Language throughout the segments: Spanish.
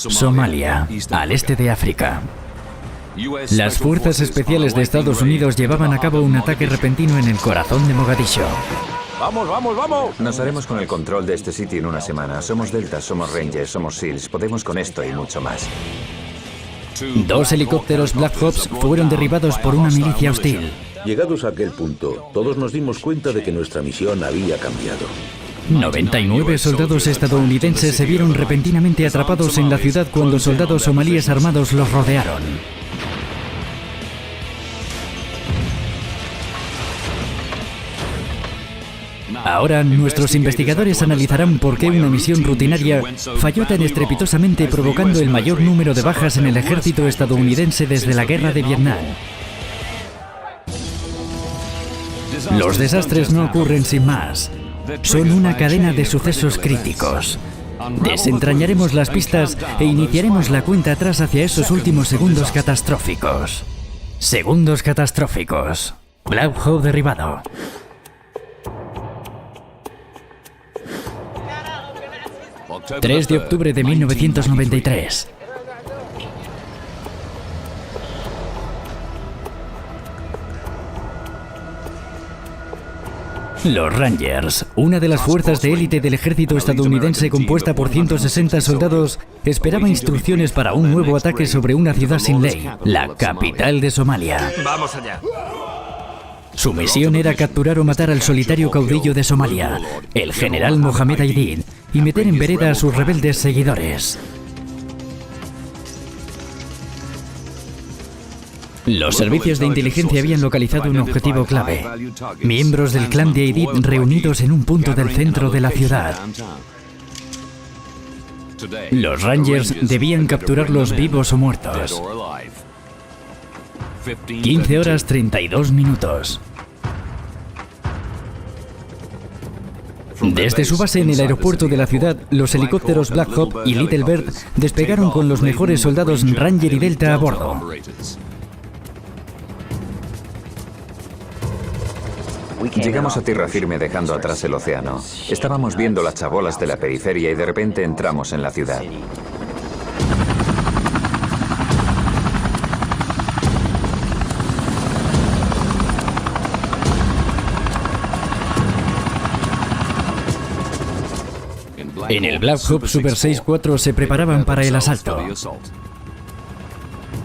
Somalia, al este de África. Las fuerzas especiales de Estados Unidos llevaban a cabo un ataque repentino en el corazón de Mogadiscio. ¡Vamos, vamos, vamos! Nos haremos con el control de este sitio en una semana. Somos Delta, somos Rangers, somos SEALs. Podemos con esto y mucho más. 2 helicópteros Black Hawks fueron derribados por una milicia hostil. Llegados a aquel punto, todos nos dimos cuenta de que nuestra misión había cambiado. 99 soldados estadounidenses se vieron repentinamente atrapados en la ciudad cuando soldados somalíes armados los rodearon. Ahora, nuestros investigadores analizarán por qué una misión rutinaria falló tan estrepitosamente, provocando el mayor número de bajas en el ejército estadounidense desde la guerra de Vietnam. Los desastres no ocurren sin más. Son una cadena de sucesos críticos. Desentrañaremos las pistas e iniciaremos la cuenta atrás hacia esos últimos segundos catastróficos. Segundos catastróficos. Black Hawk derribado. 3 de octubre de 1993. Los Rangers, una de las fuerzas de élite del ejército estadounidense compuesta por 160 soldados, esperaba instrucciones para un nuevo ataque sobre una ciudad sin ley, la capital de Somalia. ¡Vamos allá! Su misión era capturar o matar al solitario caudillo de Somalia, el general Mohamed Aidid, y meter en vereda a sus rebeldes seguidores. Los servicios de inteligencia habían localizado un objetivo clave: miembros del clan de Aidid reunidos en un punto del centro de la ciudad. Los Rangers debían capturarlos vivos o muertos. 15 horas 32 minutos. Desde su base en el aeropuerto de la ciudad, los helicópteros Black Hawk y Little Bird despegaron con los mejores soldados Ranger y Delta a bordo. Llegamos a tierra firme dejando atrás el océano. Estábamos viendo las chabolas de la periferia y de repente entramos en la ciudad. En el Black Hawk Super 6-4 se preparaban para el asalto.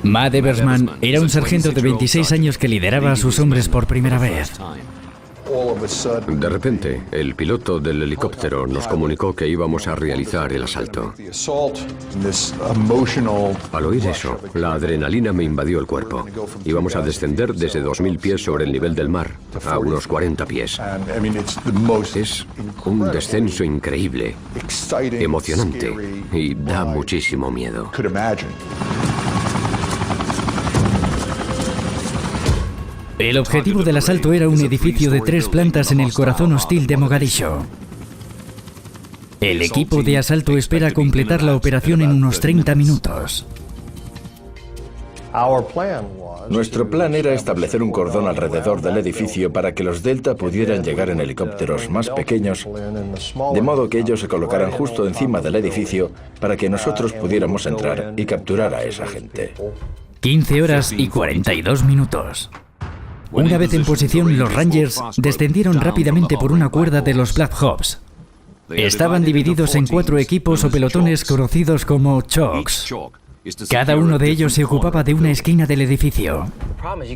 Matt Eversman era un sargento de 26 años que lideraba a sus hombres por primera vez. De repente, el piloto del helicóptero nos comunicó que íbamos a realizar el asalto. Al oír eso, la adrenalina me invadió el cuerpo. Íbamos a descender desde 2000 pies sobre el nivel del mar a unos 40 pies. Es un descenso increíble, emocionante y da muchísimo miedo. El objetivo del asalto era un edificio de 3 plantas en el corazón hostil de Mogadiscio. El equipo de asalto espera completar la operación en unos 30 minutos. Nuestro plan era establecer un cordón alrededor del edificio para que los Delta pudieran llegar en helicópteros más pequeños, de modo que ellos se colocaran justo encima del edificio para que nosotros pudiéramos entrar y capturar a esa gente. 15 horas y 42 minutos. Una vez en posición, los Rangers descendieron rápidamente por una cuerda de los Black Hawks. Estaban divididos en 4 equipos o pelotones conocidos como chocks. Cada uno de ellos se ocupaba de una esquina del edificio.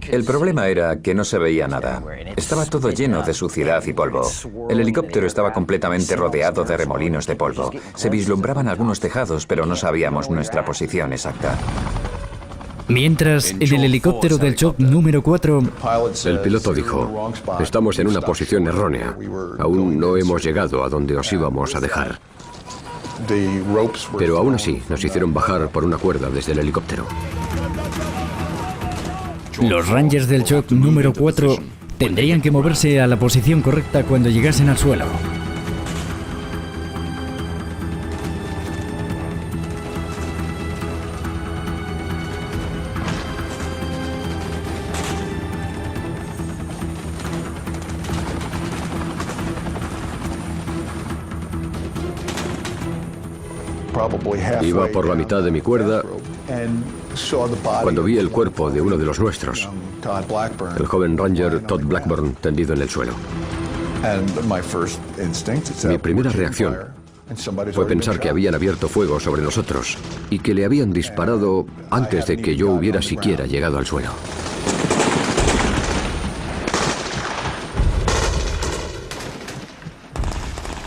El problema era que no se veía nada. Estaba todo lleno de suciedad y polvo. El helicóptero estaba completamente rodeado de remolinos de polvo. Se vislumbraban algunos tejados, pero no sabíamos nuestra posición exacta. Mientras, en el helicóptero del Chop número 4... El piloto dijo: estamos en una posición errónea. Aún no hemos llegado a donde os íbamos a dejar. Pero aún así, nos hicieron bajar por una cuerda desde el helicóptero. Los Rangers del Chop número 4 tendrían que moverse a la posición correcta cuando llegasen al suelo. Iba por la mitad de mi cuerda cuando vi el cuerpo de uno de los nuestros, el joven Ranger Todd Blackburn, tendido en el suelo. Mi primera reacción fue pensar que habían abierto fuego sobre nosotros y que le habían disparado antes de que yo hubiera siquiera llegado al suelo.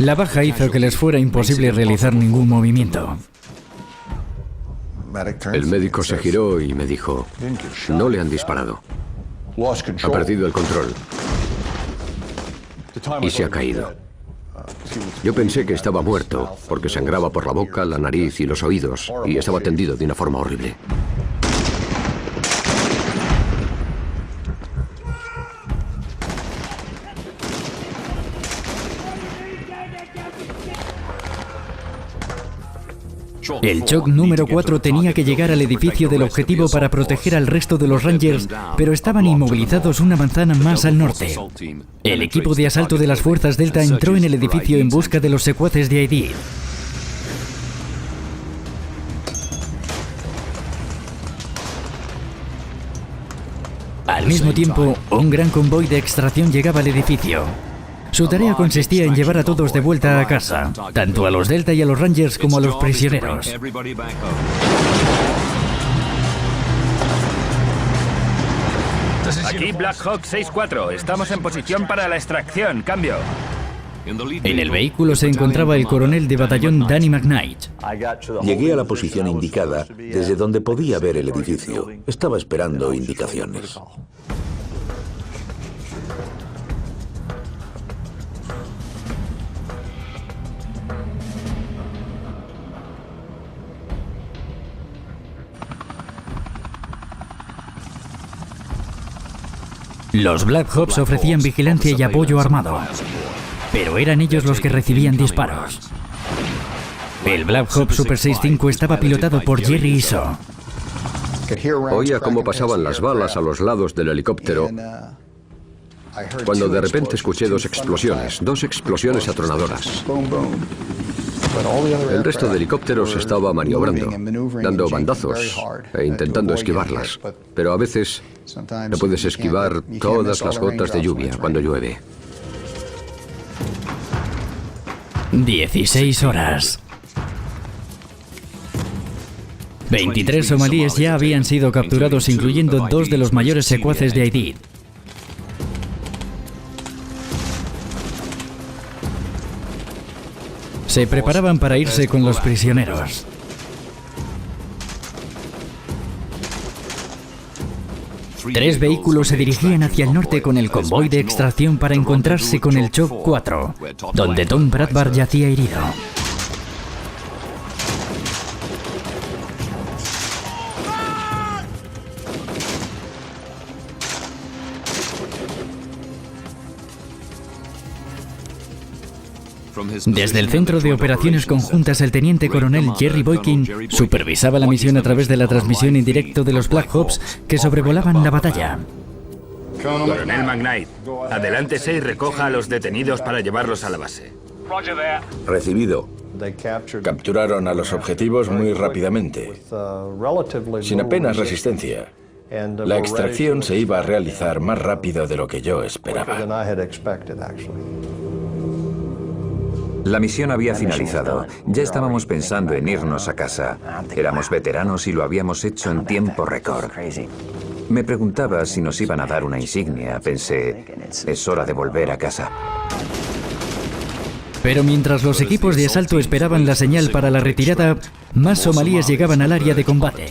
La baja hizo que les fuera imposible realizar ningún movimiento. El médico se giró y me dijo: no le han disparado. Ha perdido el control y se ha caído. Yo pensé que estaba muerto porque sangraba por la boca, la nariz y los oídos y estaba tendido de una forma horrible. El Shock número 4 tenía que llegar al edificio del objetivo para proteger al resto de los Rangers, pero estaban inmovilizados una manzana más al norte. El equipo de asalto de las fuerzas Delta entró en el edificio en busca de los secuaces de ID. Al mismo tiempo, un gran convoy de extracción llegaba al edificio. Su tarea consistía en llevar a todos de vuelta a casa, tanto a los Delta y a los Rangers como a los prisioneros. Aquí Black Hawk 6-4, estamos en posición para la extracción, cambio. En el vehículo se encontraba el coronel de batallón Danny McKnight. Llegué a la posición indicada desde donde podía ver el edificio. Estaba esperando indicaciones. Los Black Hawks ofrecían vigilancia y apoyo armado, pero eran ellos los que recibían disparos. El Black Hawk Super 6-5 estaba pilotado por Jerry Iso. Oía cómo pasaban las balas a los lados del helicóptero cuando de repente escuché dos explosiones atronadoras. El resto de helicópteros estaba maniobrando, dando bandazos e intentando esquivarlas, pero a veces no puedes esquivar todas las gotas de lluvia cuando llueve. 16 horas. 23 somalíes ya habían sido capturados, incluyendo 2 de los mayores secuaces de ID. Se preparaban para irse con los prisioneros. Tres vehículos se dirigían hacia el norte con el convoy de extracción para encontrarse con el Shock 4, donde Tom Bradbar yacía herido. Desde el Centro de Operaciones Conjuntas, el teniente coronel Jerry Boykin supervisaba la misión a través de la transmisión en directo de los Black Hawks que sobrevolaban la batalla. Coronel McKnight, adelántese y recoja a los detenidos para llevarlos a la base. Recibido. Capturaron a los objetivos muy rápidamente, sin apenas resistencia. La extracción se iba a realizar más rápido de lo que yo esperaba. La misión había finalizado. Ya estábamos pensando en irnos a casa. Éramos veteranos y lo habíamos hecho en tiempo récord. Me preguntaba si nos iban a dar una insignia. Pensé, es hora de volver a casa. Pero mientras los equipos de asalto esperaban la señal para la retirada, más somalíes llegaban al área de combate.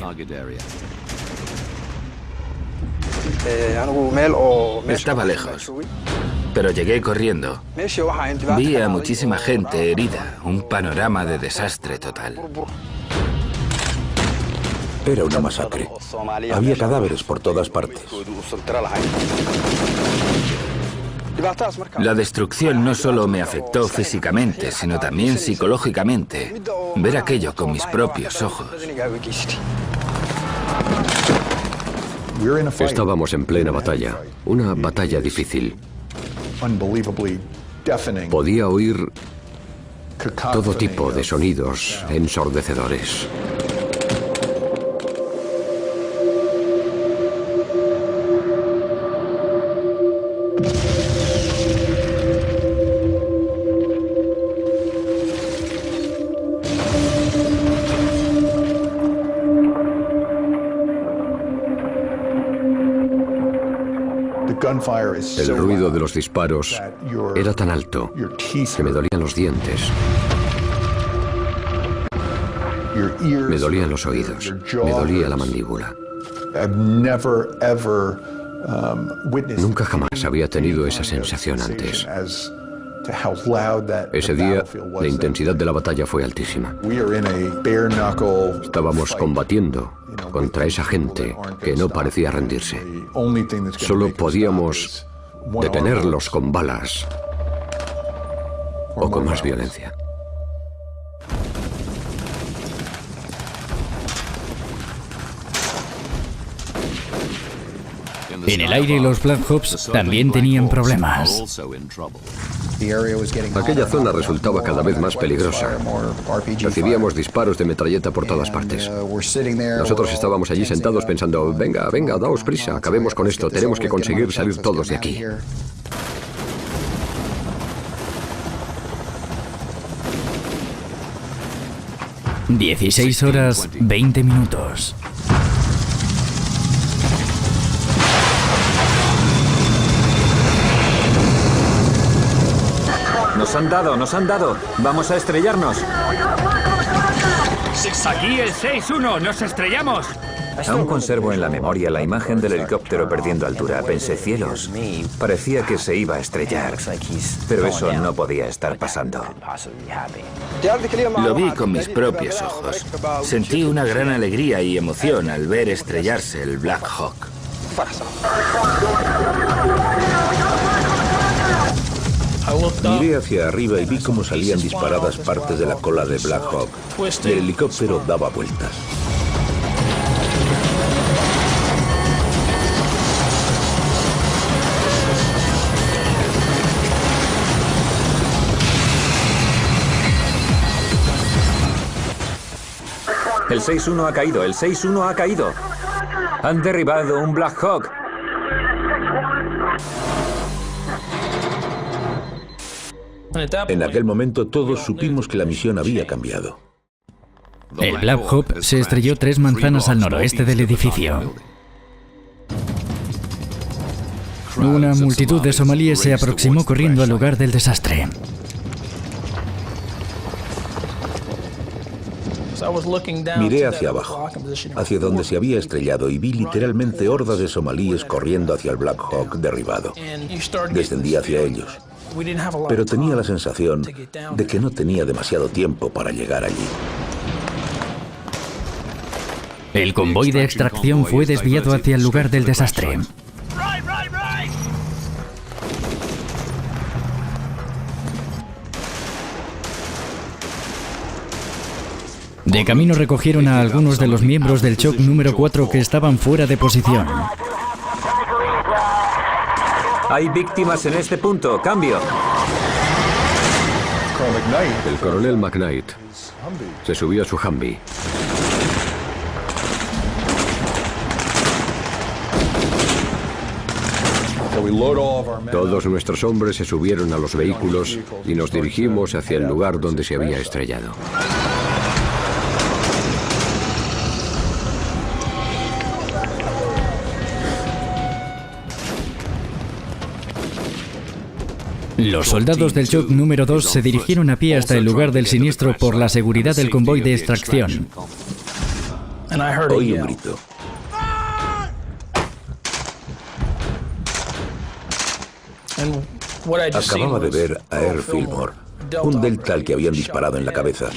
Estaba lejos, pero llegué corriendo. Vi a muchísima gente herida, un panorama de desastre total. Era una masacre. Había cadáveres por todas partes. La destrucción no solo me afectó físicamente, sino también psicológicamente. Ver aquello con mis propios ojos. Estábamos en plena batalla, una batalla difícil. Podía oír Todo tipo de sonidos ensordecedores. El ruido de los disparos era tan alto que me dolían los dientes. Me dolían los oídos. Me dolía la mandíbula. Nunca jamás había tenido esa sensación antes. Ese día, la intensidad de la batalla fue altísima. Estábamos combatiendo contra esa gente que no parecía rendirse. Solo podíamos detenerlos con balas o con más violencia. En el aire los Black Ops también tenían problemas. Aquella zona resultaba cada vez más peligrosa. Recibíamos disparos de metralleta por todas partes. Nosotros estábamos allí sentados pensando, venga, venga, daos prisa, acabemos con esto, tenemos que conseguir salir todos de aquí. ...16:20. Nos han dado. Vamos a estrellarnos. Aquí el 6-1, nos estrellamos. Aún conservo en la memoria la imagen del helicóptero perdiendo altura. Pensé, cielos, parecía que se iba a estrellar. Pero eso no podía estar pasando. Lo vi con mis propios ojos. Sentí una gran alegría y emoción al ver estrellarse el Black Hawk. Miré hacia arriba y vi cómo salían disparadas partes de la cola de Black Hawk. Y el helicóptero daba vueltas. El 6-1 ha caído, el 6-1 ha caído. Han derribado un Black Hawk. En aquel momento todos supimos que la misión había cambiado. El Black Hawk se estrelló 3 manzanas al noroeste del edificio. Una multitud de somalíes se aproximó corriendo al lugar del desastre. Miré hacia abajo, hacia donde se había estrellado, y vi literalmente hordas de somalíes corriendo hacia el Black Hawk derribado. Descendí hacia ellos, pero tenía la sensación de que no tenía demasiado tiempo para llegar allí. El convoy de extracción fue desviado hacia el lugar del desastre. De camino recogieron a algunos de los miembros del Shock número 4 que estaban fuera de posición. Hay víctimas en este punto. Cambio. El coronel McKnight se subió a su Humvee. Todos nuestros hombres se subieron a los vehículos y nos dirigimos hacia el lugar donde se había estrellado. Los soldados del Shock número 2 se dirigieron a pie hasta el lugar del siniestro por la seguridad del convoy de extracción. Oí un grito. Acababa de ver a Earl Fillmore, un Delta al que habían disparado en la cabeza,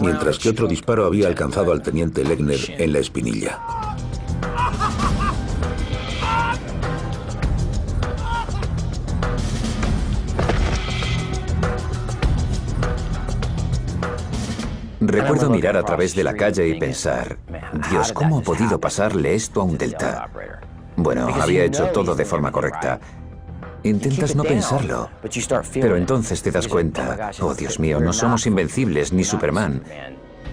mientras que otro disparo había alcanzado al teniente Legner en la espinilla. Recuerdo mirar a través de la calle y pensar, Dios, ¿cómo ha podido pasarle esto a un Delta? Bueno, había hecho todo de forma correcta. Intentas no pensarlo, pero entonces te das cuenta, oh Dios mío, no somos invencibles ni Superman.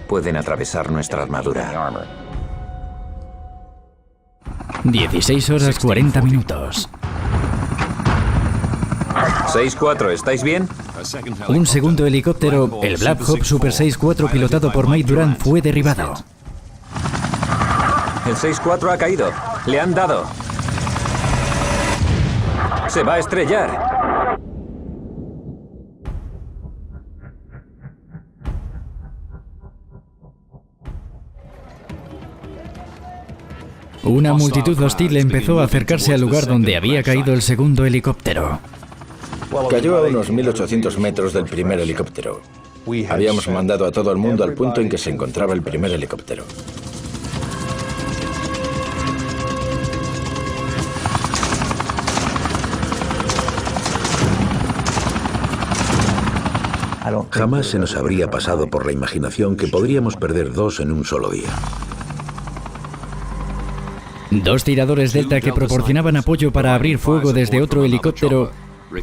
Pueden atravesar nuestra armadura. 16 horas 40 minutos. 6-4, ¿estáis bien? Un segundo helicóptero, el Black Hawk Super 6-4 pilotado por Mike Durán, fue derribado. El 6-4 ha caído. Le han dado. Se va a estrellar. Una multitud hostil empezó a acercarse al lugar donde había caído el segundo helicóptero. Cayó a unos 1800 metros del primer helicóptero. Habíamos mandado a todo el mundo al punto en que se encontraba el primer helicóptero. Jamás se nos habría pasado por la imaginación que podríamos perder dos en un solo día. Dos tiradores Delta que proporcionaban apoyo para abrir fuego desde otro helicóptero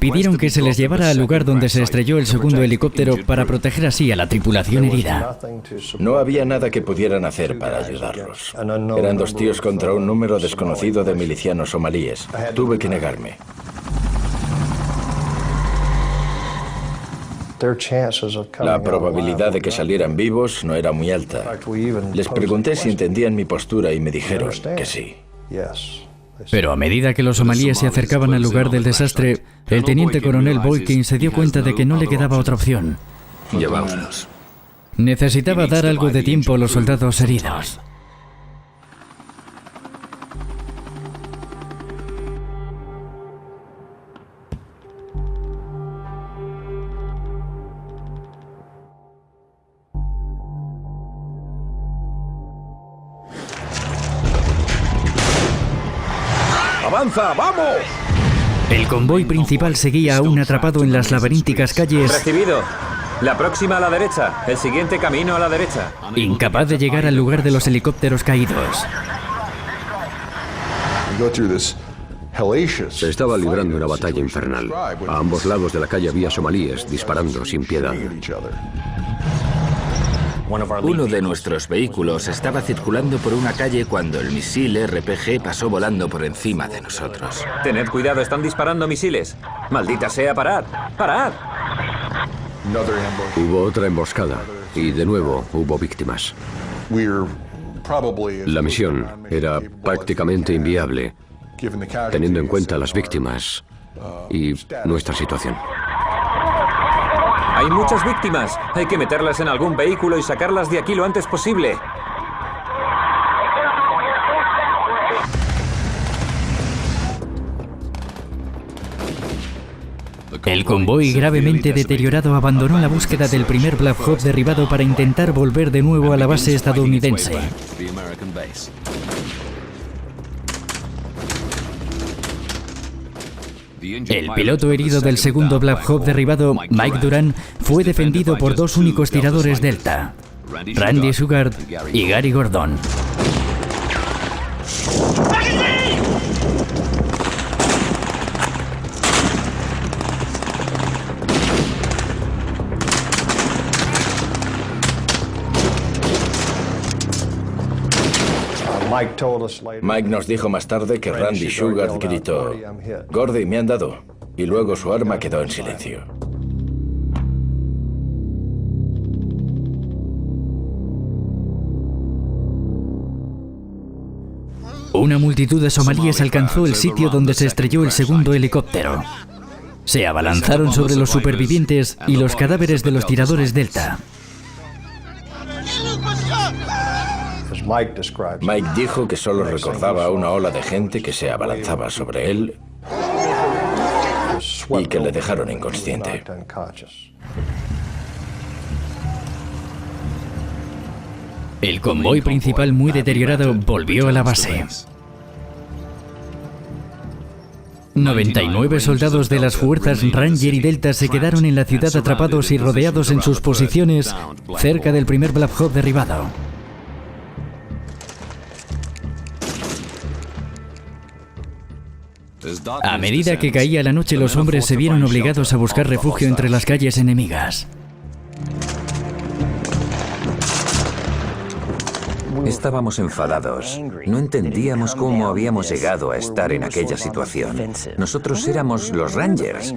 pidieron que se les llevara al lugar donde se estrelló el segundo helicóptero para proteger así a la tripulación herida. No había nada que pudieran hacer para ayudarlos. Eran dos tíos contra un número desconocido de milicianos somalíes. Tuve que negarme. La probabilidad de que salieran vivos no era muy alta. Les pregunté si entendían mi postura y me dijeron que sí. Pero a medida que los somalíes se acercaban al lugar del desastre, el teniente coronel Boykin se dio cuenta de que no le quedaba otra opción. Llevámoslos. Necesitaba dar algo de tiempo a los soldados heridos. ¡Avanza, vamos! El convoy principal seguía aún atrapado en las laberínticas calles, Recibido. La próxima a la derecha. El siguiente camino a la derecha. incapaz de llegar al lugar de los helicópteros caídos. Se estaba librando una batalla infernal. A ambos lados de la calle había somalíes disparando sin piedad. Uno de nuestros vehículos estaba circulando por una calle cuando el misil RPG pasó volando por encima de nosotros. Tened cuidado, están disparando misiles. Maldita sea, parad. ¡Parad! Hubo otra emboscada y de nuevo hubo víctimas. La misión era prácticamente inviable, teniendo en cuenta las víctimas y nuestra situación. Hay muchas víctimas. Hay que meterlas en algún vehículo y sacarlas de aquí lo antes posible. El convoy gravemente deteriorado abandonó la búsqueda del primer Black Hawk derribado para intentar volver de nuevo a la base estadounidense. El piloto herido del segundo Black Hawk derribado, Mike Durán, fue defendido por dos únicos tiradores Delta, Randy Shugart y Gary Gordon. Mike nos dijo más tarde que Randy Shugart gritó: "Gordy, me han dado", y luego su arma quedó en silencio. Una multitud de somalíes alcanzó el sitio donde se estrelló el segundo helicóptero. Se abalanzaron sobre los supervivientes y los cadáveres de los tiradores Delta. Mike dijo que solo recordaba una ola de gente que se abalanzaba sobre él y que le dejaron inconsciente. El convoy principal, muy deteriorado, volvió a la base. 99 soldados de las fuerzas Ranger y Delta se quedaron en la ciudad atrapados y rodeados en sus posiciones cerca del primer Black Hawk derribado. A medida que caía la noche, los hombres se vieron obligados a buscar refugio entre las calles enemigas. Estábamos enfadados. No entendíamos cómo habíamos llegado a estar en aquella situación. Nosotros éramos los Rangers.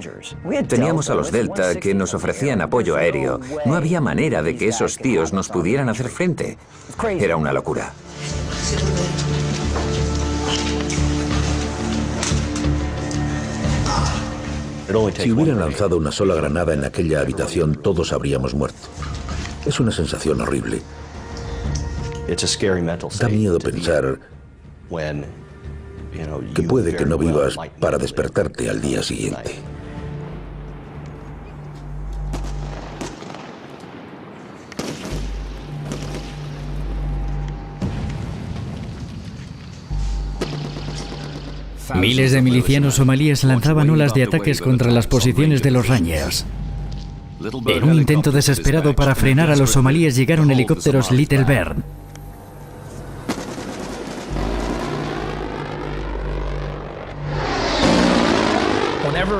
Teníamos a los Delta que nos ofrecían apoyo aéreo. No había manera de que esos tíos nos pudieran hacer frente. Era una locura. Si hubieran lanzado una sola granada en aquella habitación, todos habríamos muerto. Es una sensación horrible. Da miedo pensar que puede que no vivas para despertarte al día siguiente. Miles de milicianos somalíes lanzaban olas de ataques contra las posiciones de los Rangers. En un intento desesperado para frenar a los somalíes llegaron helicópteros Little Bird.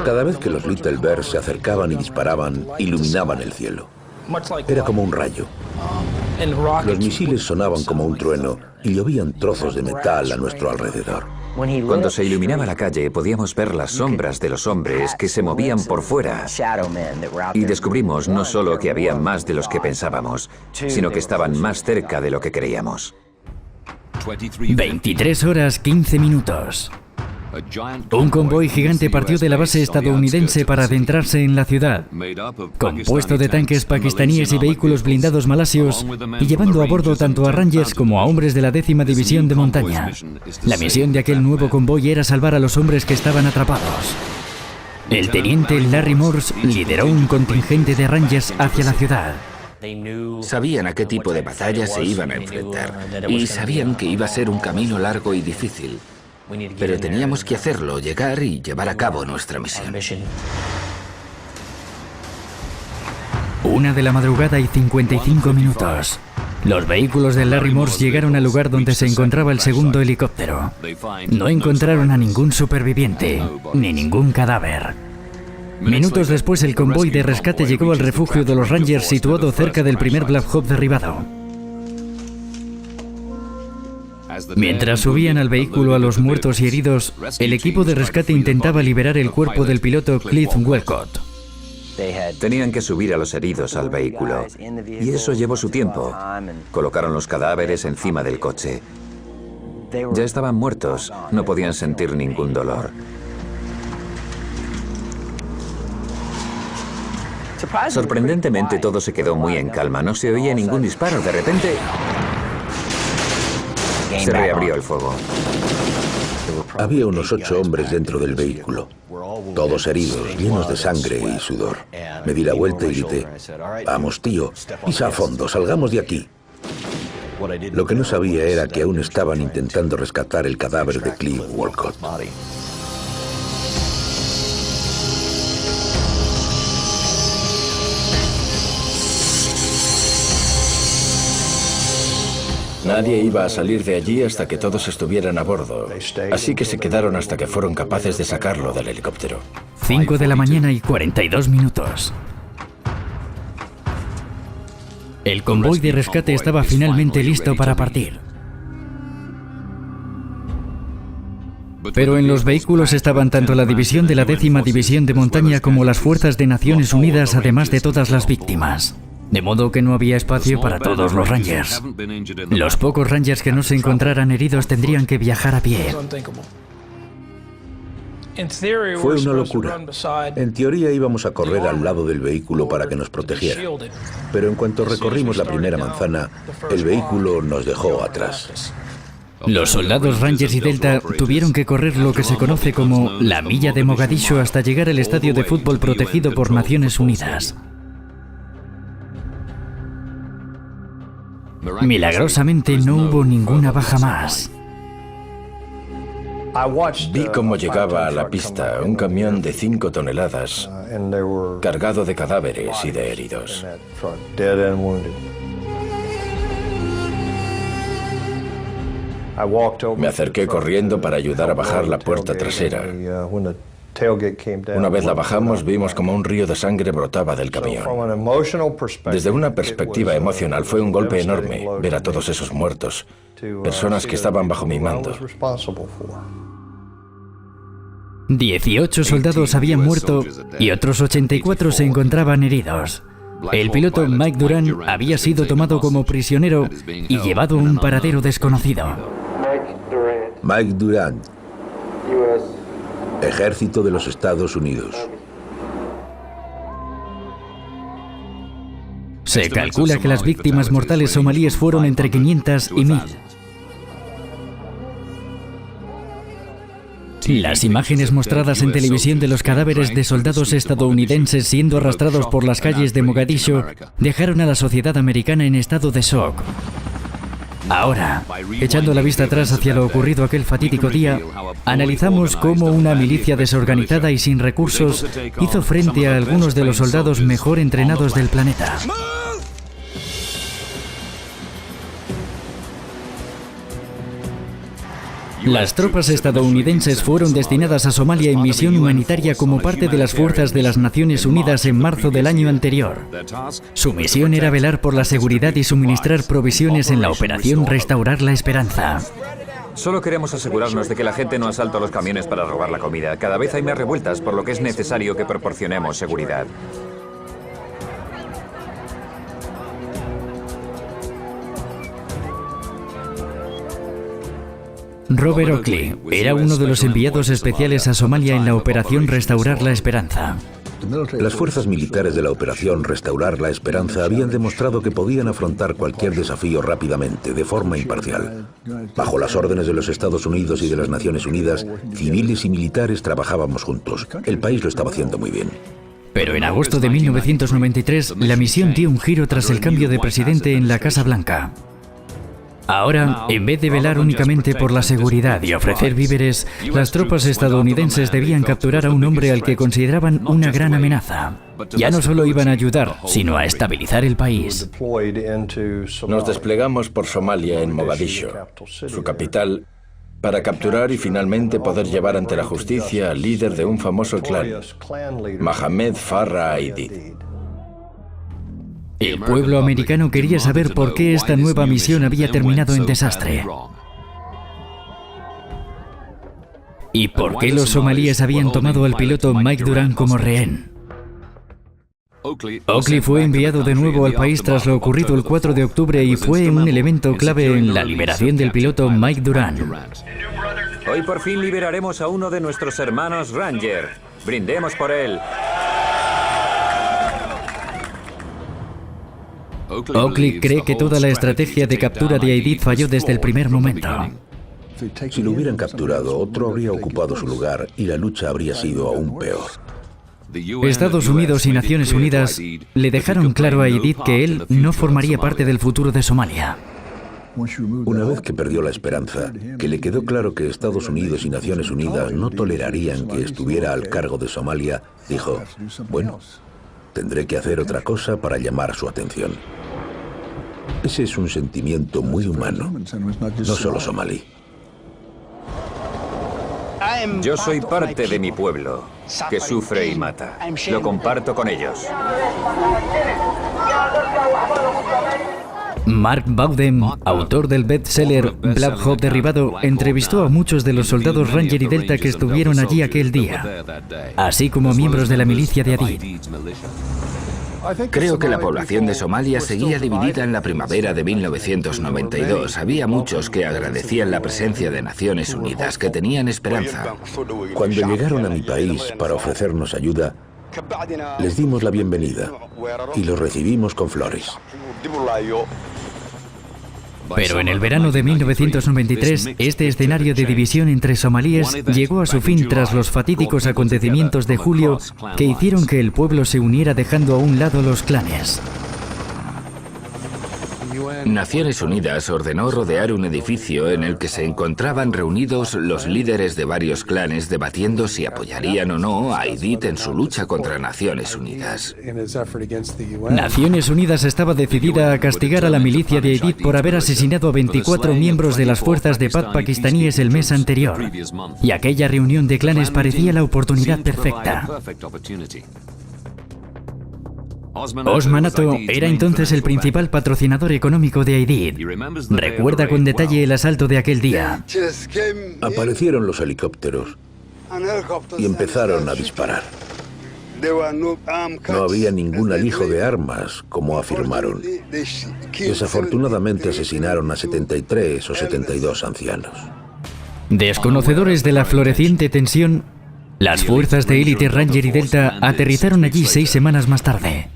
Cada vez que los Little Birds se acercaban y disparaban, iluminaban el cielo. Era como un rayo. Los misiles sonaban como un trueno y llovían trozos de metal a nuestro alrededor. Cuando se iluminaba la calle, podíamos ver las sombras de los hombres que se movían por fuera. Y descubrimos no solo que había más de los que pensábamos, sino que estaban más cerca de lo que creíamos. 23 horas 15 minutos. Un convoy gigante partió de la base estadounidense para adentrarse en la ciudad, compuesto de tanques pakistaníes y vehículos blindados malasios, y llevando a bordo tanto a Rangers como a hombres de la 10ª División de Montaña. La misión de aquel nuevo convoy era salvar a los hombres que estaban atrapados. El teniente Larry Morse lideró un contingente de Rangers hacia la ciudad. Sabían a qué tipo de batalla se iban a enfrentar y sabían que iba a ser un camino largo y difícil. Pero teníamos que hacerlo, llegar y llevar a cabo nuestra misión. 1 de la madrugada y 55 minutos. Los vehículos de Larry Morse llegaron al lugar donde se encontraba el segundo helicóptero. No encontraron a ningún superviviente, ni ningún cadáver. Minutos después, el convoy de rescate llegó al refugio de los Rangers situado cerca del primer Black Hawk derribado. Mientras subían al vehículo a los muertos y heridos, el equipo de rescate intentaba liberar el cuerpo del piloto Cliff Welcott. Tenían que subir a los heridos al vehículo, y eso llevó su tiempo. Colocaron los cadáveres encima del coche. Ya estaban muertos, no podían sentir ningún dolor. Sorprendentemente, todo se quedó muy en calma. No se oía ningún disparo. De repente, se reabrió el fuego. Había unos 8 hombres dentro del vehículo, todos heridos, llenos de sangre y sudor. Me di la vuelta y grité: «Vamos, tío, pisa a fondo, salgamos de aquí». Lo que no sabía era que aún estaban intentando rescatar el cadáver de Cliff Walcott. Nadie iba a salir de allí hasta que todos estuvieran a bordo, así que se quedaron hasta que fueron capaces de sacarlo del helicóptero. 5 de la mañana y 42 minutos. El convoy de rescate estaba finalmente listo para partir. Pero en los vehículos estaban tanto la división de la 10ª División de Montaña como las fuerzas de Naciones Unidas, además de todas las víctimas. De modo que no había espacio para todos los Rangers. Los pocos Rangers que no se encontraran heridos tendrían que viajar a pie. Fue una locura. En teoría íbamos a correr al lado del vehículo para que nos protegiera. Pero en cuanto recorrimos la primera manzana, el vehículo nos dejó atrás. Los soldados Rangers y Delta tuvieron que correr lo que se conoce como la milla de Mogadiscio hasta llegar al estadio de fútbol protegido por Naciones Unidas. Milagrosamente no hubo ninguna baja más. Vi cómo llegaba a la pista un camión de 5 toneladas, cargado de cadáveres y de heridos. Me acerqué corriendo para ayudar a bajar la puerta trasera. Una vez la bajamos, vimos como un río de sangre brotaba del camión. Desde una perspectiva emocional fue un golpe enorme ver a todos esos muertos, personas que estaban bajo mi mando. 18 soldados habían muerto y otros 84 se encontraban heridos. El piloto Mike Duran había sido tomado como prisionero y llevado a un paradero desconocido. Mike Duran, Ejército de los Estados Unidos. Se calcula que las víctimas mortales somalíes fueron entre 500 y 1000. Las imágenes mostradas en televisión de los cadáveres de soldados estadounidenses siendo arrastrados por las calles de Mogadishu dejaron a la sociedad americana en estado de shock. Ahora, echando la vista atrás hacia lo ocurrido aquel fatídico día, analizamos cómo una milicia desorganizada y sin recursos hizo frente a algunos de los soldados mejor entrenados del planeta. Las tropas estadounidenses fueron destinadas a Somalia en misión humanitaria como parte de las fuerzas de las Naciones Unidas en marzo del año anterior. Su misión era velar por la seguridad y suministrar provisiones en la operación Restaurar la Esperanza. Solo queremos asegurarnos de que la gente no asalta los camiones para robar la comida. Cada vez hay más revueltas, por lo que es necesario que proporcionemos seguridad. Robert Oakley era uno de los enviados especiales a Somalia en la operación Restaurar la Esperanza. Las fuerzas militares de la operación Restaurar la Esperanza habían demostrado que podían afrontar cualquier desafío rápidamente, de forma imparcial. Bajo las órdenes de los Estados Unidos y de las Naciones Unidas, civiles y militares trabajábamos juntos. El país lo estaba haciendo muy bien. Pero en agosto de 1993, la misión dio un giro tras el cambio de presidente en la Casa Blanca. Ahora, en vez de velar únicamente por la seguridad y ofrecer víveres, las tropas estadounidenses debían capturar a un hombre al que consideraban una gran amenaza. Ya no solo iban a ayudar, sino a estabilizar el país. Nos desplegamos por Somalia en Mogadishu, su capital, para capturar y finalmente poder llevar ante la justicia al líder de un famoso clan, Mohamed Farah Aidid. El pueblo americano quería saber por qué esta nueva misión había terminado en desastre. ¿Y por qué los somalíes habían tomado al piloto Mike Duran como rehén? Oakley fue enviado de nuevo al país tras lo ocurrido el 4 de octubre y fue un elemento clave en la liberación del piloto Mike Duran. Hoy por fin liberaremos a uno de nuestros hermanos Ranger. Brindemos por él. Oakley cree que toda la estrategia de captura de Aidid falló desde el primer momento. Si lo hubieran capturado, otro habría ocupado su lugar y la lucha habría sido aún peor. Estados Unidos y Naciones Unidas le dejaron claro a Aidid que él no formaría parte del futuro de Somalia. Una vez que perdió la esperanza, que le quedó claro que Estados Unidos y Naciones Unidas no tolerarían que estuviera al cargo de Somalia, dijo, bueno, tendré que hacer otra cosa para llamar su atención. Ese es un sentimiento muy humano, no solo somalí. Yo soy parte de mi pueblo, que sufre y mata. Lo comparto con ellos. Mark Bowden, autor del bestseller Black Hawk derribado, entrevistó a muchos de los soldados Ranger y Delta que estuvieron allí aquel día, así como a miembros de la milicia de Aidid. Creo que la población de Somalia seguía dividida en la primavera de 1992. Había muchos que agradecían la presencia de Naciones Unidas, que tenían esperanza. Cuando llegaron a mi país para ofrecernos ayuda, les dimos la bienvenida y los recibimos con flores. Pero en el verano de 1993, este escenario de división entre somalíes llegó a su fin tras los fatídicos acontecimientos de julio que hicieron que el pueblo se uniera dejando a un lado los clanes. Naciones Unidas ordenó rodear un edificio en el que se encontraban reunidos los líderes de varios clanes debatiendo si apoyarían o no a Aidid en su lucha contra Naciones Unidas. Naciones Unidas estaba decidida a castigar a la milicia de Aidid por haber asesinado a 24 miembros de las fuerzas de paz pakistaníes el mes anterior. Y aquella reunión de clanes parecía la oportunidad perfecta. Osman Ato era entonces el principal patrocinador económico de Aidid. Recuerda con detalle el asalto de aquel día. Aparecieron los helicópteros y empezaron a disparar. No había ningún alijo de armas, como afirmaron. Desafortunadamente asesinaron a 73 o 72 ancianos. Desconocedores de la floreciente tensión, las fuerzas de élite Ranger y Delta aterrizaron allí 6 semanas más tarde.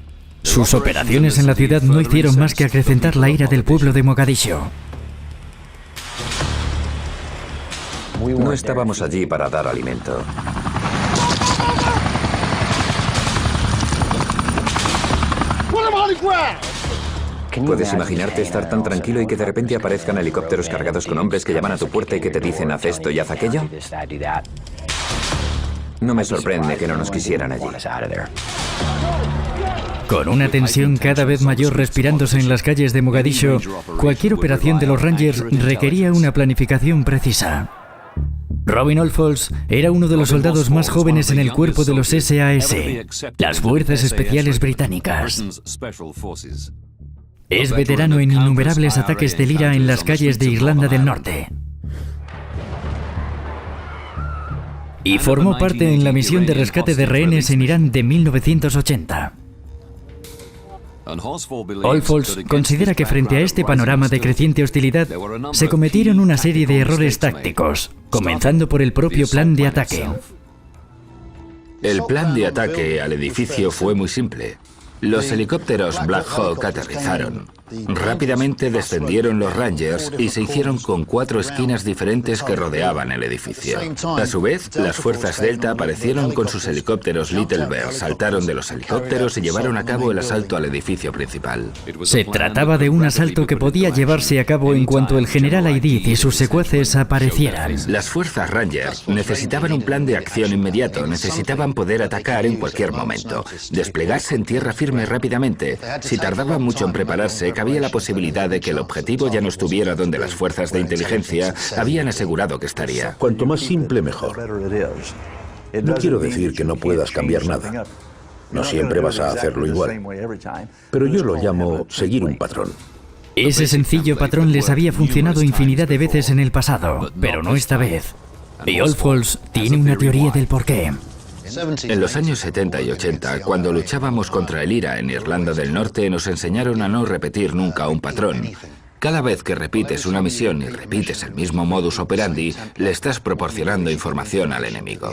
Sus operaciones en la ciudad no hicieron más que acrecentar la ira del pueblo de Mogadiscio. No estábamos allí para dar alimento. ¿Puedes imaginarte estar tan tranquilo y que de repente aparezcan helicópteros cargados con hombres que llaman a tu puerta y que te dicen haz esto y haz aquello? No me sorprende que no nos quisieran allí. Con una tensión cada vez mayor respirándose en las calles de Mogadiscio, cualquier operación de los Rangers requería una planificación precisa. Robin Olfolds era uno de los soldados más jóvenes en el cuerpo de los SAS, las Fuerzas Especiales Británicas. Es veterano en innumerables ataques del IRA en las calles de Irlanda del Norte. Y formó parte en la misión de rescate de rehenes en Irán de 1980. Olfolds considera que frente a este panorama de creciente hostilidad, se cometieron una serie de errores tácticos, comenzando por el propio plan de ataque. El plan de ataque al edificio fue muy simple. Los helicópteros Black Hawk aterrizaron. Rápidamente descendieron los Rangers y se hicieron con 4 esquinas diferentes que rodeaban el edificio. A su vez, las fuerzas Delta aparecieron con sus helicópteros Little Bear, saltaron de los helicópteros y llevaron a cabo el asalto al edificio principal. Se trataba de un asalto que podía llevarse a cabo en cuanto el general Aidid y sus secuaces aparecieran. Las fuerzas Rangers necesitaban un plan de acción inmediato, necesitaban poder atacar en cualquier momento, desplegarse en tierra firme rápidamente. Si tardaban mucho en prepararse, cabía la posibilidad de que el objetivo ya no estuviera donde las fuerzas de inteligencia habían asegurado que estaría. Cuanto más simple, mejor. No quiero decir que no puedas cambiar nada. No siempre vas a hacerlo igual. Pero yo lo llamo seguir un patrón. Ese sencillo patrón les había funcionado infinidad de veces en el pasado, pero no esta vez. Y Olfolds tiene una teoría del porqué. En los años 70 y 80, cuando luchábamos contra el IRA en Irlanda del Norte, nos enseñaron a no repetir nunca un patrón. Cada vez que repites una misión y repites el mismo modus operandi, le estás proporcionando información al enemigo.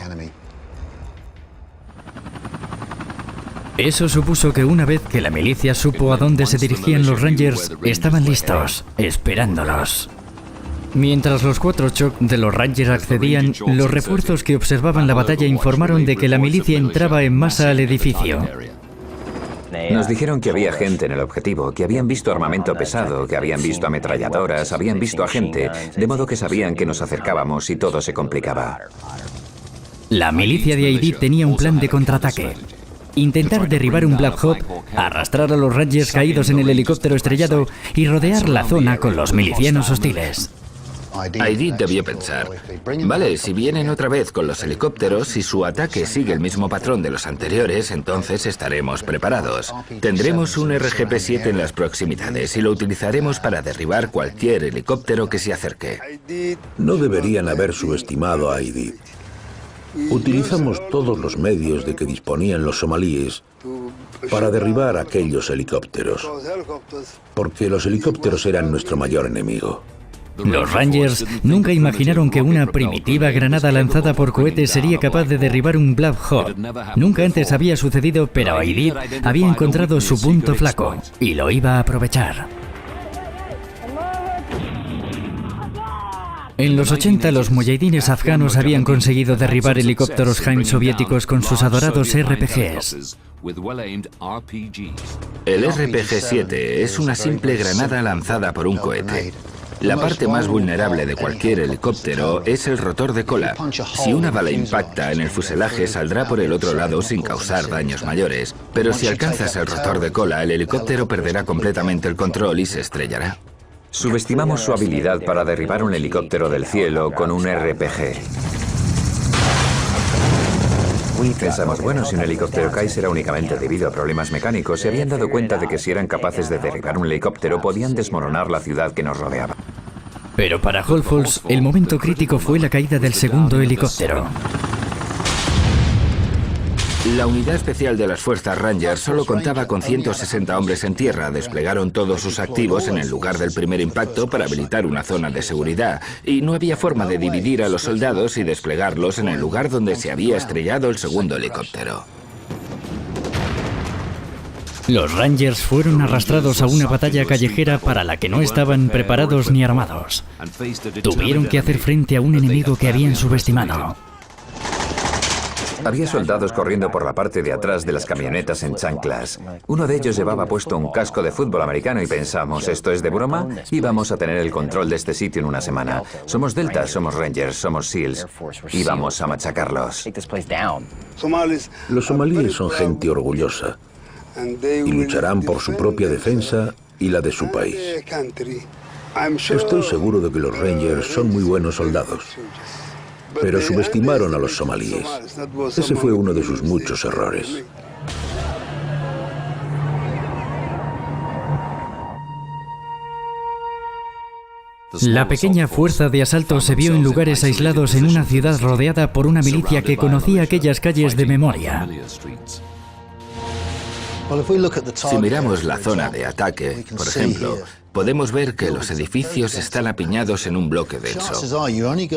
Eso supuso que una vez que la milicia supo a dónde se dirigían los Rangers, estaban listos, esperándolos. Mientras los 4 Chok de los Rangers accedían, los refuerzos que observaban la batalla informaron de que la milicia entraba en masa al edificio. Nos dijeron que había gente en el objetivo, que habían visto armamento pesado, que habían visto ametralladoras, habían visto a gente, de modo que sabían que nos acercábamos y todo se complicaba. La milicia de Aidid tenía un plan de contraataque. Intentar derribar un Black Hawk, arrastrar a los Rangers caídos en el helicóptero estrellado y rodear la zona con los milicianos hostiles. Aidid debió pensar, vale, si vienen otra vez con los helicópteros y su ataque sigue el mismo patrón de los anteriores, entonces estaremos preparados. Tendremos un RGP-7 en las proximidades y lo utilizaremos para derribar cualquier helicóptero que se acerque. No deberían haber subestimado a Aidid. Utilizamos todos los medios de que disponían los somalíes para derribar aquellos helicópteros, porque los helicópteros eran nuestro mayor enemigo. Los Rangers nunca imaginaron que una primitiva granada lanzada por cohetes sería capaz de derribar un Black Hawk. Nunca antes había sucedido, pero Aidid había encontrado su punto flaco y lo iba a aprovechar. En los 80, los mujahidines afganos habían conseguido derribar helicópteros Hind soviéticos con sus adorados RPGs. El RPG-7 es una simple granada lanzada por un cohete. La parte más vulnerable de cualquier helicóptero es el rotor de cola. Si una bala impacta en el fuselaje, saldrá por el otro lado sin causar daños mayores. Pero si alcanzas el rotor de cola, el helicóptero perderá completamente el control y se estrellará. Subestimamos su habilidad para derribar un helicóptero del cielo con un RPG. Pensamos, bueno, si un helicóptero cae será únicamente debido a problemas mecánicos. Se habían dado cuenta de que si eran capaces de derribar un helicóptero podían desmoronar la ciudad que nos rodeaba. Pero para Holfors, el momento crítico fue la caída del segundo helicóptero. La unidad especial de las fuerzas Rangers solo contaba con 160 hombres en tierra. Desplegaron todos sus activos en el lugar del primer impacto para habilitar una zona de seguridad. Y no había forma de dividir a los soldados y desplegarlos en el lugar donde se había estrellado el segundo helicóptero. Los Rangers fueron arrastrados a una batalla callejera para la que no estaban preparados ni armados. Tuvieron que hacer frente a un enemigo que habían subestimado. Había soldados corriendo por la parte de atrás de las camionetas en chanclas. Uno de ellos llevaba puesto un casco de fútbol americano y pensamos, ¿esto es de broma? Y vamos a tener el control de este sitio en una semana. Somos Delta, somos Rangers, somos SEALs y vamos a machacarlos. Los somalíes son gente orgullosa y lucharán por su propia defensa y la de su país. Estoy seguro de que los Rangers son muy buenos soldados, pero subestimaron a los somalíes. Ese fue uno de sus muchos errores. La pequeña fuerza de asalto se vio en lugares aislados en una ciudad rodeada por una milicia que conocía aquellas calles de memoria. Si miramos la zona de ataque, por ejemplo, podemos ver que los edificios están apiñados en un bloque denso.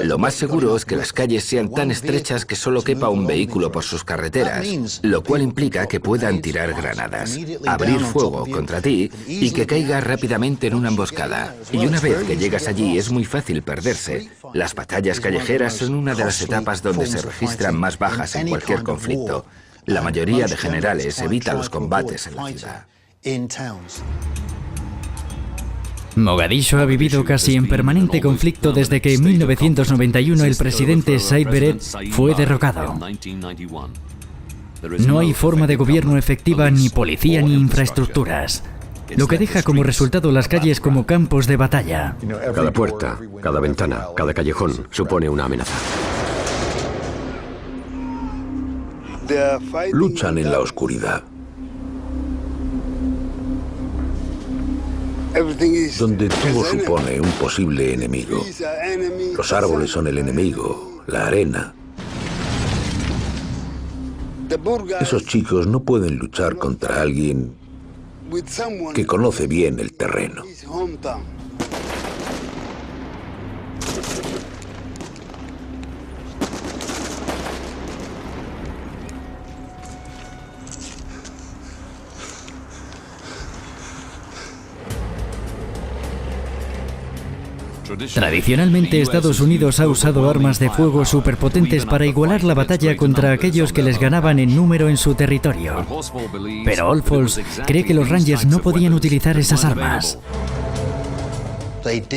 Lo más seguro es que las calles sean tan estrechas que solo quepa un vehículo por sus carreteras, lo cual implica que puedan tirar granadas, abrir fuego contra ti y que caiga rápidamente en una emboscada. Y una vez que llegas allí es muy fácil perderse. Las batallas callejeras son una de las etapas donde se registran más bajas en cualquier conflicto. La mayoría de generales evita los combates en la ciudad. Mogadiscio ha vivido casi en permanente conflicto desde que en 1991 el presidente Said Barret fue derrocado. No hay forma de gobierno efectiva, ni policía, ni infraestructuras, lo que deja como resultado las calles como campos de batalla. Cada puerta, cada ventana, cada callejón supone una amenaza. Luchan en la oscuridad, donde todo supone un posible enemigo. Los árboles son el enemigo, la arena. Esos chicos no pueden luchar contra alguien que conoce bien el terreno. Tradicionalmente, Estados Unidos ha usado armas de fuego superpotentes para igualar la batalla contra aquellos que les ganaban en número en su territorio. Pero Holfors cree que los Rangers no podían utilizar esas armas.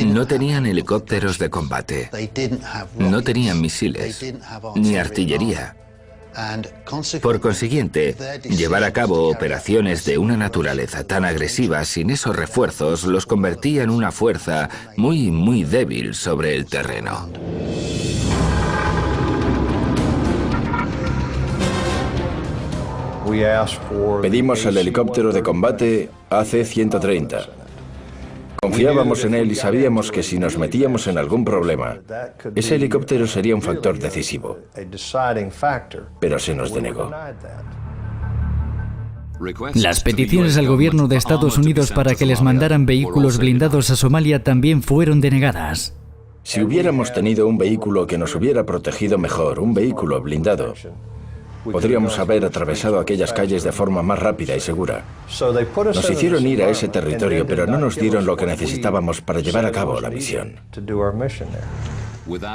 No tenían helicópteros de combate, no tenían misiles, ni artillería. Por consiguiente, llevar a cabo operaciones de una naturaleza tan agresiva sin esos refuerzos los convertía en una fuerza muy débil sobre el terreno. Pedimos el helicóptero de combate AC-130. Confiábamos en él y sabíamos que si nos metíamos en algún problema, ese helicóptero sería un factor decisivo. Pero se nos denegó. Las peticiones al gobierno de Estados Unidos para que les mandaran vehículos blindados a Somalia también fueron denegadas. Si hubiéramos tenido un vehículo que nos hubiera protegido mejor, un vehículo blindado, podríamos haber atravesado aquellas calles de forma más rápida y segura. Nos hicieron ir a ese territorio, pero no nos dieron lo que necesitábamos para llevar a cabo la misión.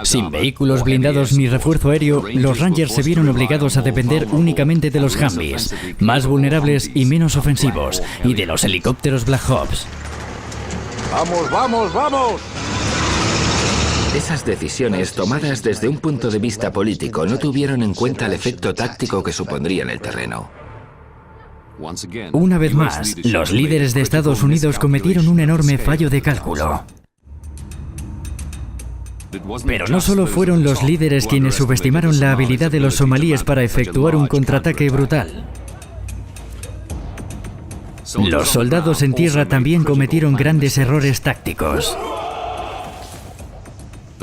Sin vehículos blindados ni refuerzo aéreo, los Rangers se vieron obligados a depender únicamente de los Humvees, más vulnerables y menos ofensivos, y de los helicópteros Black Hawks. ¡Vamos, vamos, vamos! Esas decisiones, tomadas desde un punto de vista político, no tuvieron en cuenta el efecto táctico que supondría en el terreno. Una vez más, los líderes de Estados Unidos cometieron un enorme fallo de cálculo. Pero no solo fueron los líderes quienes subestimaron la habilidad de los somalíes para efectuar un contraataque brutal. Los soldados en tierra también cometieron grandes errores tácticos.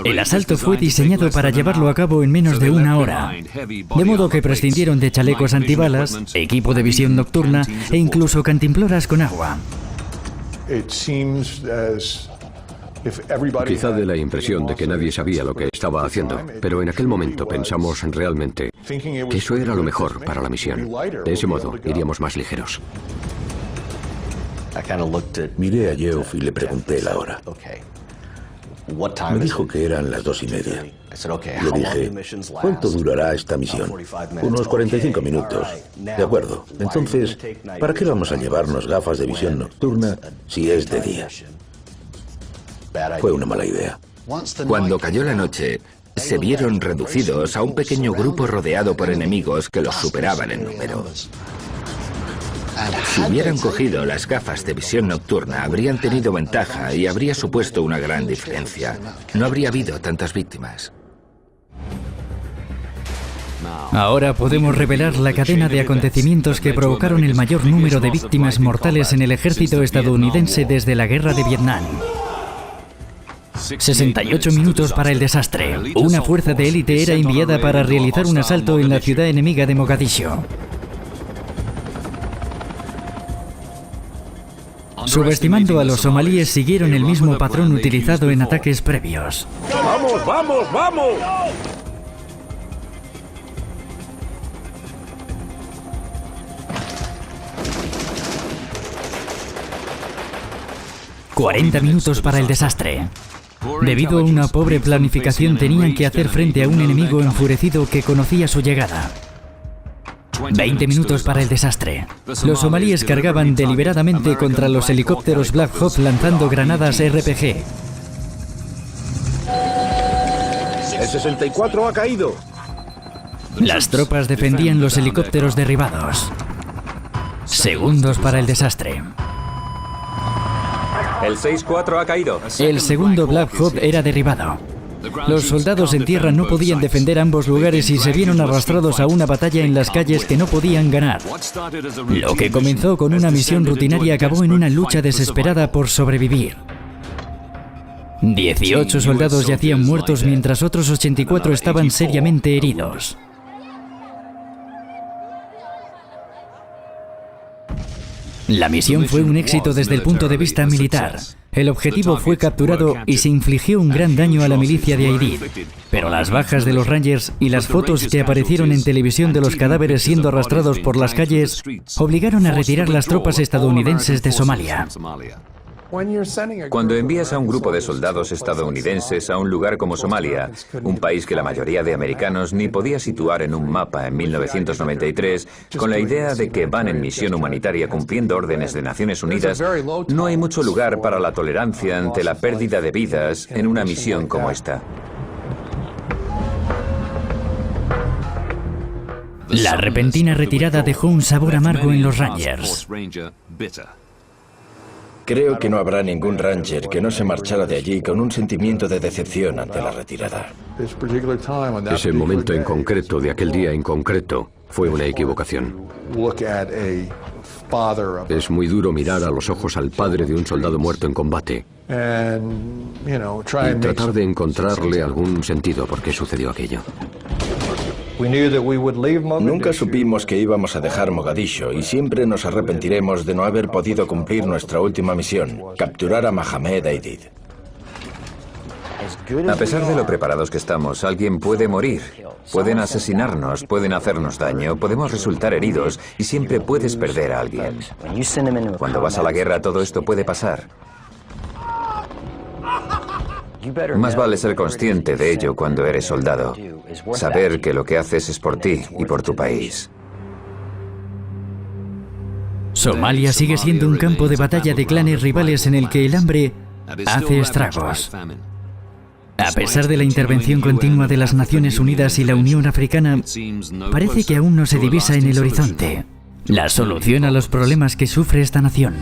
El asalto fue diseñado para llevarlo a cabo en menos de una hora, de modo que prescindieron de chalecos antibalas, equipo de visión nocturna e incluso cantimploras con agua. Quizá dé la impresión de que nadie sabía lo que estaba haciendo, pero en aquel momento pensamos realmente que eso era lo mejor para la misión. De ese modo, iríamos más ligeros. Miré a Geoff y le pregunté la hora. Me dijo que eran las 2:30. Le dije, ¿cuánto durará esta misión? Unos 45 minutos. De acuerdo. Entonces, ¿para qué vamos a llevarnos gafas de visión nocturna si es de día? Fue una mala idea. Cuando cayó la noche, se vieron reducidos a un pequeño grupo rodeado por enemigos que los superaban en número. Si hubieran cogido las gafas de visión nocturna, habrían tenido ventaja y habría supuesto una gran diferencia. No habría habido tantas víctimas. Ahora podemos revelar la cadena de acontecimientos que provocaron el mayor número de víctimas mortales en el ejército estadounidense desde la guerra de Vietnam. 68 minutos para el desastre. Una fuerza de élite era enviada para realizar un asalto en la ciudad enemiga de Mogadiscio. Subestimando a los somalíes, siguieron el mismo patrón utilizado en ataques previos. ¡Vamos, vamos, vamos! 40 minutos para el desastre. Debido a una pobre planificación, tenían que hacer frente a un enemigo enfurecido que conocía su llegada. 20 minutos para el desastre. Los somalíes cargaban deliberadamente contra los helicópteros Black Hawk lanzando granadas RPG. El 64 ha caído. Las tropas defendían los helicópteros derribados. Segundos para el desastre. El 6-4 ha caído. El segundo Black Hawk era derribado. Los soldados en tierra no podían defender ambos lugares y se vieron arrastrados a una batalla en las calles que no podían ganar. Lo que comenzó con una misión rutinaria acabó en una lucha desesperada por sobrevivir. 18 soldados yacían muertos mientras otros 84 estaban seriamente heridos. La misión fue un éxito desde el punto de vista militar. El objetivo fue capturado y se infligió un gran daño a la milicia de Aidid. Pero las bajas de los Rangers y las fotos que aparecieron en televisión de los cadáveres siendo arrastrados por las calles obligaron a retirar las tropas estadounidenses de Somalia. Cuando envías a un grupo de soldados estadounidenses a un lugar como Somalia, un país que la mayoría de americanos ni podía situar en un mapa en 1993, con la idea de que van en misión humanitaria cumpliendo órdenes de Naciones Unidas, no hay mucho lugar para la tolerancia ante la pérdida de vidas en una misión como esta. La repentina retirada dejó un sabor amargo en los Rangers. Creo que no habrá ningún Ranger que no se marchara de allí con un sentimiento de decepción ante la retirada. Ese momento en concreto, de aquel día en concreto, fue una equivocación. Es muy duro mirar a los ojos al padre de un soldado muerto en combate y tratar de encontrarle algún sentido por qué sucedió aquello. Nunca supimos que íbamos a dejar Mogadiscio y siempre nos arrepentiremos de no haber podido cumplir nuestra última misión, capturar a Mohamed Aidid. A pesar de lo preparados que estamos, alguien puede morir. Pueden asesinarnos, pueden hacernos daño, podemos resultar heridos y siempre puedes perder a alguien. Cuando vas a la guerra todo esto puede pasar. Más vale ser consciente de ello cuando eres soldado. Saber que lo que haces es por ti y por tu país. Somalia sigue siendo un campo de batalla de clanes rivales en el que el hambre hace estragos. A pesar de la intervención continua de las Naciones Unidas y la Unión Africana, parece que aún no se divisa en el horizonte la solución a los problemas que sufre esta nación.